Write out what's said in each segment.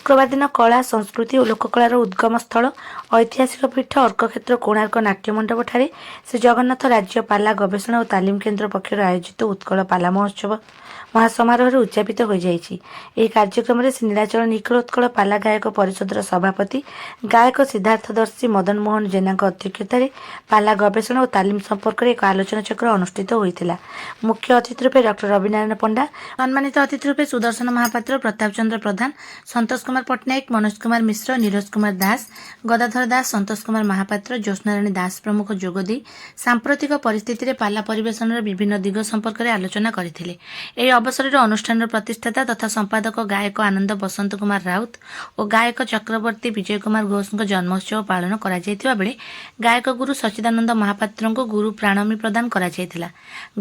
शुक्रवार दिन कला संस्कृति और लोककलार उद्गम स्थल ऐतिहासिक पीठ अर्कक्षेत्र कोणार्क नाट्यमंडप ठारे श्री जगन्नाथ राज्य पाला गवेषणा और तालीम केन्द्र पक्षर आयोजित उत्कल पाला महोत्सव महासमारोह उद्यापित हो जाइछि। ଏହି କାର୍ଯ୍ୟକ୍ରମରେ ଶ୍ରୀ ନୀଳାଚଳ ନିଖଳ ଉତ୍କଳ ପାଲା ଗାୟକ ପରିଷଦର ସଭାପତି ଗାୟକ ସିଦ୍ଧାର୍ଥଦର୍ଶୀ ମଦନ ମୋହନ ଜେନାଙ୍କ ଅଧ୍ୟକ୍ଷତାରେ ପାଲା ଗବେଷଣା ଓ ତାଲିମ ସମ୍ପର୍କରେ ଏକ ଆଲୋଚନା ଚକ୍ର ଅନୁଷ୍ଠିତ ହୋଇଥିଲା। ମୁଖ୍ୟ ଅତିଥି ରୂପେ ଡକ୍ଟର ରବିନାରାୟଣ ପଣ୍ଡା, ସମ୍ମାନିତ ଅତିଥି ରୂପେ ସୁଦର୍ଶନ ମହାପାତ୍ର, ପ୍ରତାପ ଚନ୍ଦ୍ର ପ୍ରଧାନ, ସନ୍ତୋଷ କୁମାର ପଟ୍ଟନାୟକ, ମନୋଜ କୁମାର ମିଶ୍ର, ନିରୋଜ କୁମାର ଦାସ, ଗଦାଧର ଦାସ, ସନ୍ତୋଷ କୁମାର ମହାପାତ୍ର, ଜ୍ୟୋତ୍ସ୍ନାରାଣୀ ଦାସ ପ୍ରମୁଖ ଯୋଗଦେଇ ସାମ୍ପ୍ରତିକ ପରିସ୍ଥିତିରେ ପାଲା ପରିବେଷଣର ବିଭିନ୍ନ ଦିଗ ସମ୍ପର୍କରେ ଆଲୋଚନା କରିଥିଲେ। ଏହି ଅବସରରେ ଅନୁଷ୍ଠାନର ପ୍ରତିଷ୍ଠାତା ତଥା ସମ୍ପାଦକ ଗାୟକ ଆନନ୍ଦ ବସନ୍ତ କୁମାର ରାଉତ ଓ ଗାୟକ ଚକ୍ରବର୍ତ୍ତୀ ବିଜୟ କୁମାର ଘୋଷଙ୍କ ଜନ୍ମୋତ୍ସବ ପାଳନ କରାଯାଇଥିବା ବେଳେ ଗାୟକ ଗୁରୁ ସଚିଦାନନ୍ଦ ମହାପାତ୍ରଙ୍କୁ ଗୁରୁ ପ୍ରାଣମୀ ପ୍ରଦାନ କରାଯାଇଥିଲା।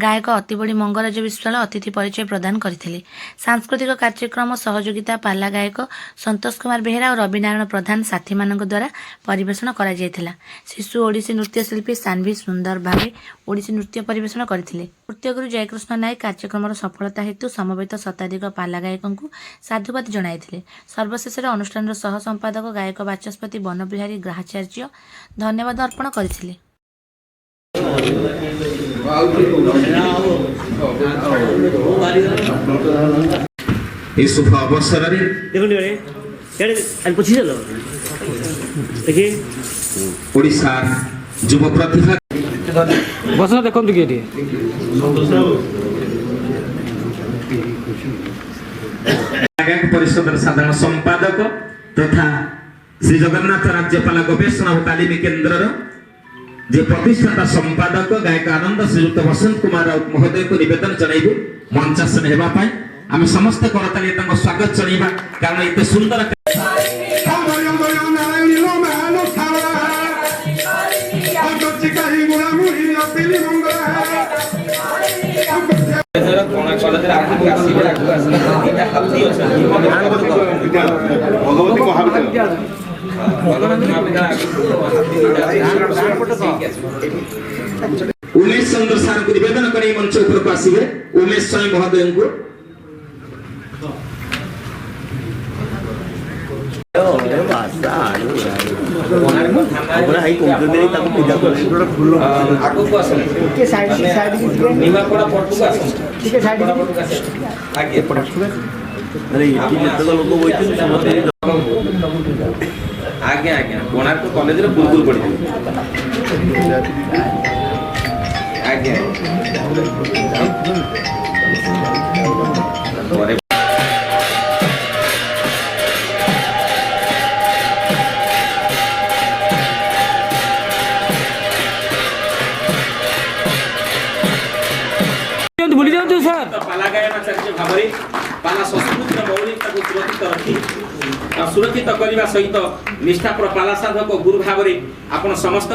ଗାୟକ ଅତିବଡ଼ି ମଙ୍ଗରାଜ ବିଶ୍ୱାଳ ଅତିଥି ପରିଚୟ ପ୍ରଦାନ କରିଥିଲେ। ସାଂସ୍କୃତିକ କାର୍ଯ୍ୟକ୍ରମ ସହଯୋଗିତା ପାଲା ଗାୟକ ସନ୍ତୋଷ କୁମାର ବେହେରା ଓ ରବିନାରାୟଣ ପ୍ରଧାନ ସାଥୀମାନଙ୍କ ଦ୍ୱାରା ପରିବେଷଣ କରାଯାଇଥିଲା। ଶିଶୁ ଓଡ଼ିଶୀ ନୃତ୍ୟଶିଳ୍ପୀ ସାନ୍ଭି ସୁନ୍ଦର ଭାବେ ଓଡ଼ିଶୀ ନୃତ୍ୟ ପରିବେଷଣ କରିଥିଲେ। ନୃତ୍ୟଗୁରୁ ଜୟକୃଷ୍ଣ ନାୟକ କାର୍ଯ୍ୟକ୍ରମର ସଫଳତା ହେତୁ ସମବେତ ଶତାଧିକ ପାଲା ଗାୟକଙ୍କୁ ସାଧୁବାଦ ଜଣାଇଥିଲେ। ସର୍ବଶେଷରେ ଅନୁଷ୍ଠାନର ସହ ସମ୍ପାଦକ ଗାୟକ ବାଚସ୍ପତି ବନବିହାରୀ ଗ୍ରାହାଚାର୍ଯ୍ୟ ଧନ୍ୟବାଦ ଅର୍ପଣ କରିଥିଲେ। शुभ अवसर ओडिशा युव प्रतिभा बस देखो परिषद साधारण संपादक तथा श्री जगन्नाथ राज्य पाला गवेषणा और तालीम केन्द्र जे प्रतिष्ठाता संपादक गायक आनंद श्रीयुक्त बसंत कुमार राउत महोदय को निवेदन जनाइबु मंचासन हेबा पाई आम समस्त करताली स्वागत जनाइबा कारण एते सुंदर उमेश चंद्र सार को निवेदन कर मंच उपरको आसिबे उमेश स्वाई महोदय को आज्ञा आज्ञा कोणार्क कॉलेज रे बुलबुल पड़ी आज्ञा भूली जाओ सर पाला गायनाचार्य भाव पाला संस्कृतिर मौलिकता को सुरक्षित रखी सुरक्षित करने सहित निष्ठापर पाला साधक गुरु भाव में आपण समस्त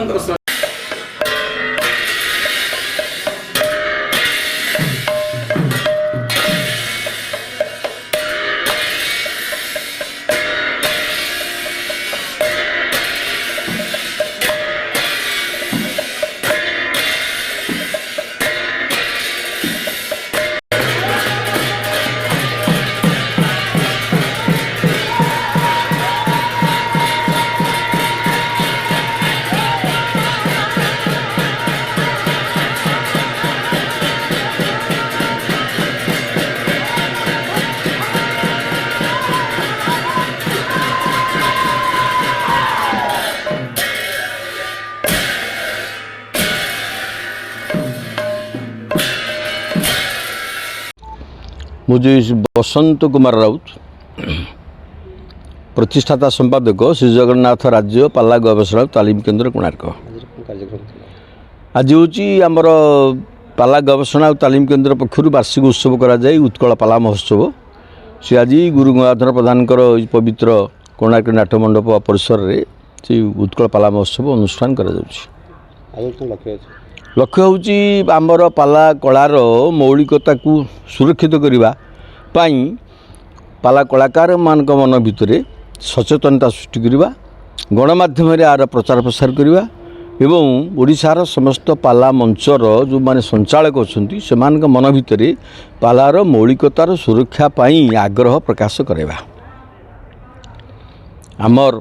मुझे बसंत कुमार राउत प्रतिष्ठाता संपादक श्री जगन्नाथ राज्य पाला गवेषणा तालीम केन्द्र कोणार्क आज हूँ आमर पाला गवेषणा तालीम केन्द्र पक्षर वार्षिक उत्सव कराए उत्कल पाला महोत्सव से आज गुरु गंगाधर प्रधान पवित्र कोणार्क नाट्यमंडप परिसर में से उत्कल पाला महोत्सव अनुष्ठान कर लक्ष्य हूँ आमर पाला कलार मौलिकता को सुरक्षित करने पाला कलाकार मान मन भितर सचेतनता सृष्टि करवा गणमाध्यम आर प्रचार प्रसार करवा एवं ओडिशार समस्त पाला मंचर जो माने संचालक अच्छा से मन भितर पालार मौलिकतार सुरक्षा आग्रह प्रकाश करवा आमर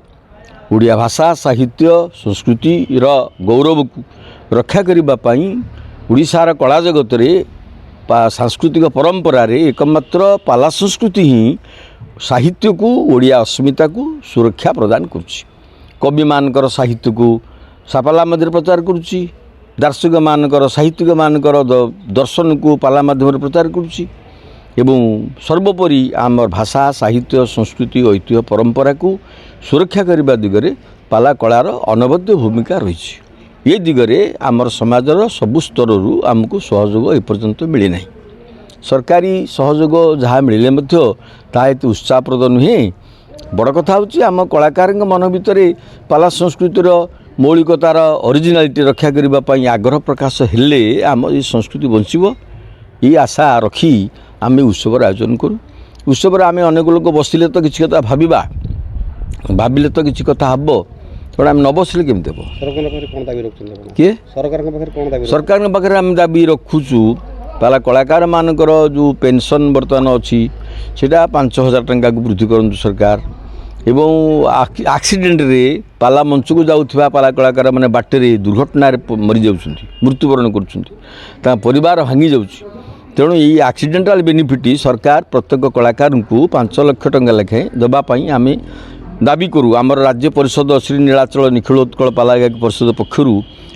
ओडिया भाषा साहित्य संस्कृतिर गौरव को रक्षा करने ओडिशार कला जगत रे सांस्कृतिक परंपरा रे एकमात्र पाला संस्कृति ही साहित्य को ओडिया अस्मिता को सुरक्षा प्रदान करुच्ची। कवि मानकर साहित्य को सापाला मध्य प्रचार करुच्ची। दार्शनिक मानकर साहित्यिक मानकर दर्शन को पाला माध्यम प्रचार करुच्ची। एवं सर्वोपरि आमर भाषा साहित्य संस्कृति ऐतिह्य परंपरा को सुरक्षा करने दिगरे पाला कलार अनबद्ध भूमिका रही। ये दिगरे आमर समाजर सबु स्तररू आमको सहयोग एपर्यंत मिली ना। सरकारी सहयोग जहाँ मिले ताकि उत्साहप्रद नुहे। बड़ कथा हूँ आम कलाकार मन भितर पाला संस्कृतिर मौलिकतार ओरिजिनालिटी रक्षा करने आग्रह प्रकाश हेले आम ये संस्कृति बंचब ये आशा रखी आम उत्सव आयोजन करूँ। उत्सव आम अनेक लोक बसिले तो किसी कथा भाविले तो किसी कथा हम तेना आम न बसिले केमती हम किए सरकार पाखे आम दाबी रखुचु पाला कलाकार मानकर जो पेंशन बर्तमान अच्छी सेटा 5,000 टंका को वृद्धि करूँ सरकार। एवं एक्सीडेंट रे पाला मंच को जाऊा पाला कलाकार मैंने बाटे दुर्घटना मरी जाऊँ मृत्युवरण कर परिवार भांगी जाऊँ। तेणु ये एक्सीडेंटाल बेनिफिट सरकार प्रत्येक कलाकार को 5 लाख टंका लेखाएं देवाई आम दाबी करूँ। आमर राज्य परिषद श्री नीलाचल निखिलोत्कल पाला गायक परिषद पक्षर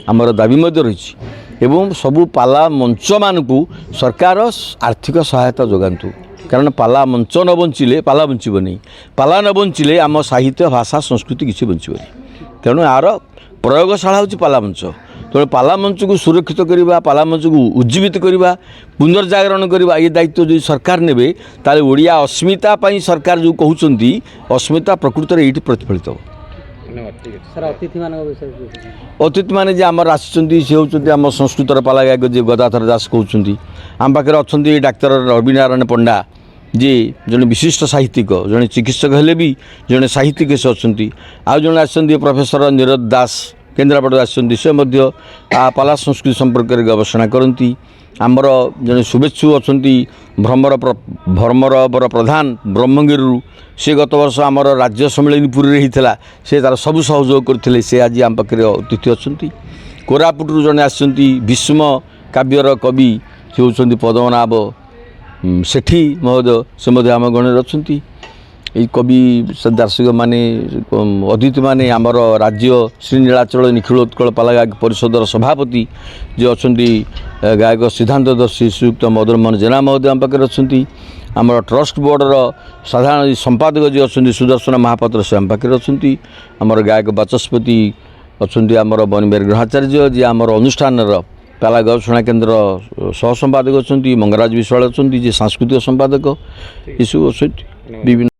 आमर दाबी रही। एवं सबू पाला मंच मान को सरकार आर्थिक सहायता जोगातु कारण पाला मंच न बंचिले पाला बंचबनी। पाला न बंचिले आम साहित्य भाषा संस्कृति किसी बंचबनी। तेणु यार प्रयोगशाला हूँ पाला मंच। तेणु पाला मंच को सुरक्षित करवा पाला मंच को उज्जीवित करवा पुनर्जागरण करवा ये दायित्व जो सरकार नेबे ताले ओडिया अस्मिता सरकार जो कहते अस्मिता प्रकृत में ये प्रतिफलित हो। अतिथि माने जे आमर आसी सी होती आम संस्कृतर पाला गायक जे गदाधर दास कहते आम पाखे अच्छा डाक्तर रविनारायण पंडा जे जड़े विशिष्ट साहित्यिक जड़े चिकित्सक हेले भी जड़े साहित्यिक से अच्छा आज जड़े प्रोफेसर नीरज दास केन्द्रापड़ा आसे पाला संस्कृति संपर्क में गवेषणा करती। आमर जड़े शुभेच्छु अच्छा भ्रमर प्रधान ब्रह्मगिरी से गत वर्ष आमर राज्य सम्मेलनीपुरी होता से तार सबू सहयोग करते से आज आम पाखे अतिथि अच्छा। कोरापुटू जड़े आसती भीष्म काव्यर कवि से होती पद्मनाभ सेठी महोदय से आम गण अच्छा। ये कवि दार्शनिक माने अतिथि माने आमर राज्य श्री नीलाचल निखिलोत्कल पाला गायक परिषदर सभापति जे अच्छा गायक सिद्धांतदर्शी श्रीयुक्त मदन मोहन जेना महोदय आम पाखे अच्छा। आमर ट्रस्ट बोर्डर साधारण संपादक जी अच्छा सुदर्शन महापात्र से आम पाखे अच्छा। आमर गायक बाचस्पति अच्छा आमर बनिवार ग्रहाचार्य जी आमर अनुष्ठान पाला गवेषणा केन्द्र सह संपादक अच्छा। मंगराज विश्वाल अच्छा जे सांस्कृतिक संपादक ये सब अच्छा। विभिन्न